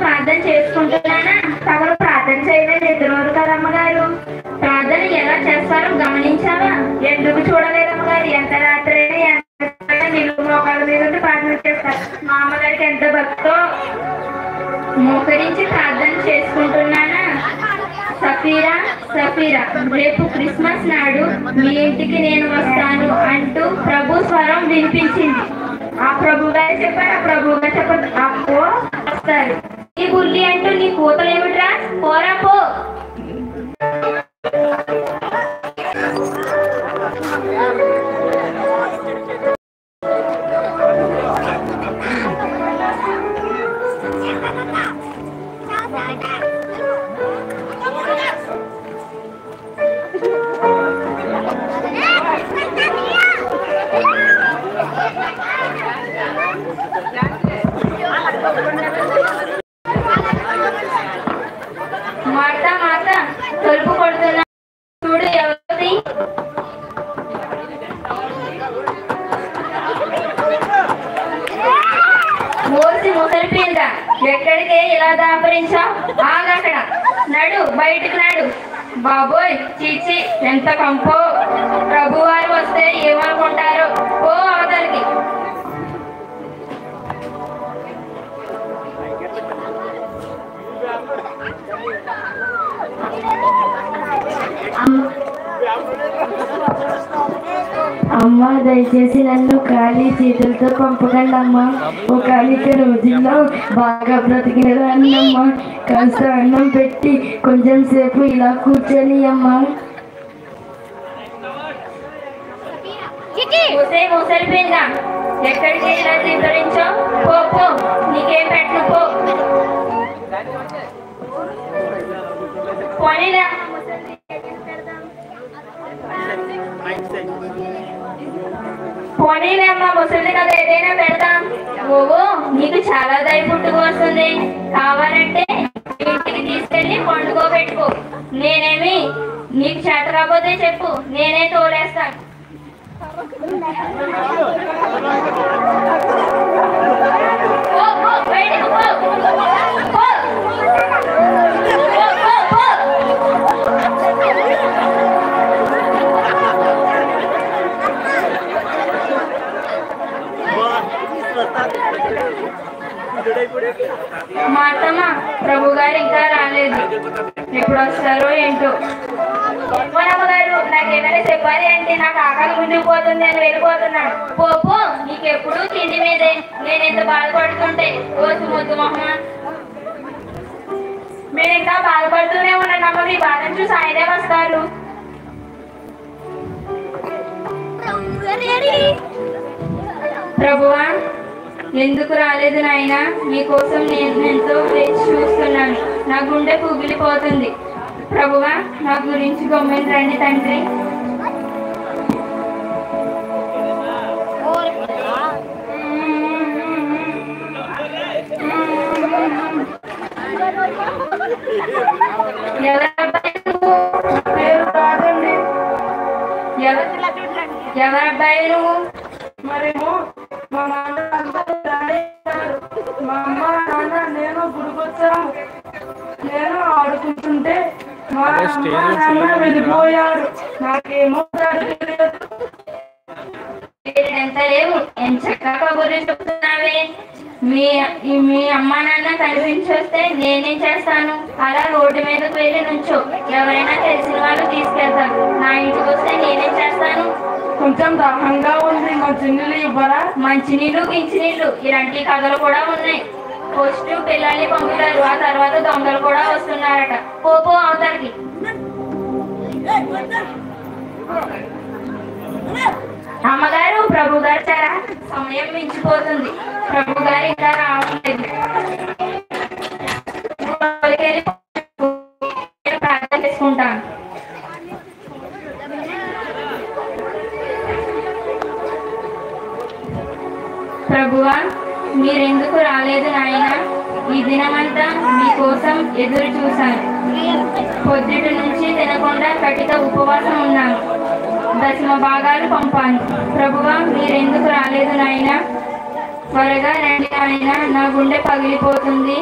ప్రార్థన చేసుకుంటున్నానా? తమరు ప్రార్థన చేయలేదు ఎదురు కదమ్మగారు. ప్రార్థన ఎలా చేస్తారో గమనించావా? ఎందుకు చూడలేదు అమ్మగారు? ఎంత రాత్రి నిలువు మోకాళ్ళ మీద ప్రార్థన చేస్తారు. మా అమ్మగారికి ఎంత భక్తో మోకరించి ప్రార్థన చేసుకుంటున్నానా? సఫీరా సఫీరా, రేపు క్రిస్మస్ నాడు మీ ఇంటికి నేను వస్తాను అంటూ ప్రభు స్వరం వినిపించింది. ఆ ప్రభు గారు చెప్పారు, ఆ ప్రభు గారు చెప్పారు, అప్పో వస్తారు. ఈ బుల్లి అంటూ నీ కూతలు ఏమిట్రా? పోరా పో. మాత మాత తలుపు కొడుతున్నా చూడు, ఎవరిది? మోసి ముసలిపోయిందా? ఎక్కడికే ఇలా దాపరించావు? ఆగక్కడ, నడు బయటకు నడు. బాబోయ్ చీచి, ఎంత కంపో. ప్రభువారు వస్తే ఏమనుకుంటారో. ఓ అవతలికి. అమ్మా, దయచేసి నన్ను ఖాళీ చేతులతో పంపకండి అమ్మా. ఒకనొక రోజుల్లో బాగా బ్రతికినదాన్ని అమ్మా. కాస్త అన్నం పెట్టి కొంచెం సేపు ఇలా కూర్చొని అమ్మా. ముసలిపోయిందా? ఎక్కడికి ఇలా తీవ్రించో? పో పో, నీకేం పెట్టు పో. పోనీరా, పోనీలేమ్మా, ముసలి కదా ఏదైనా పెడతాం. ఓవో, నీకు చాలా దయ పుట్టుకు వస్తుంది. కావాలంటే ఇంటికి తీసుకెళ్ళి పండుకోబెట్టుకో. నేనేమి నీకు చేత కాకపోతే చెప్పు, నేనే తోలేస్తాను. బయటకు పో. మాతమ్మ, ప్రభు గారు ఇంకా రాలేదు. ఎప్పుడు వస్తారో ఏంటో. మనమ్మగారు, నాకేమైనా చెప్పాలి అంటే నాకు ఆకలి ముందుకుపోతుంది అని వెళ్ళిపోతున్నాను. పో, నీకెప్పుడు తిండి మీదే. నేను ఎంత బాధపడుతుంటే. ఓ సుముద్దు మొహమ్మ, మీరు ఇంకా బాధపడుతూనే ఉన్నానమ్మ. మీ బాధను చూసి ఆయనే వస్తారు. ప్రభువా, ఎందుకు రాలేదు నాయనా? మీకోసం నేను ఎంతో వేచి చూస్తున్నాను. నా గుండె కుగిలిపోతుంది. ప్రభువా, నా గురించి గమ్మున రండి తండ్రి. ఎవరబ్బాయి నువ్వు? మరేమో మా నాన్న మా అమ్మ నాన్న నేను గుడికొచ్చాము. నేను ఆడుకుంటుంటే మా అమ్మ నాన్న వెళ్ళిపోయారు. నాకేమో తెలియదు. ఎంత లేవు, ఎంత చక్కగా కబుర్లు చెప్తున్నావే. మీ అమ్మ నాన్న కనిపించొస్తే నేనేం చేస్తాను? అలా రోడ్డు మీదకు వెళ్ళి నుంచో, ఎవరైనా తెలిసిన వాళ్ళు తీసుకెళ్తారు. నా ఇంటికి వస్తే నేనేం చేస్తాను? కొంచెం దాహంగా ఉంది, మంచినీళ్ళు ఇవ్వరా? మంచినీళ్ళు గించినీళ్ళు ఇలాంటి కథలు కూడా ఉన్నాయి. ఫస్ట్ పిల్లల్ని పంపుతారు, ఆ తర్వాత దొంగలు కూడా వస్తున్నారట. పో అవతలికి. అమ్మగారు, ప్రభు గారు చారా, సమయం మించిపోతుంది. ప్రభు గారు ఇంకా రావట్లేదు. ప్రార్థన చేసుకుంటాను. ప్రభువా, మీరెందుకు రాలేదు నాయన? ఈ దినమంతా మీకోసం ఎదురు చూశాను. పొద్దుటి నుంచి తినకుండా కటిక ఉపవాసం ఉన్నాను. దశమ భాగాలు పంపాను. ప్రభువా, మీరెందుకు రాలేదు నాయన? త్వరగా రండి నాయన, నా గుండె పగిలిపోతుంది.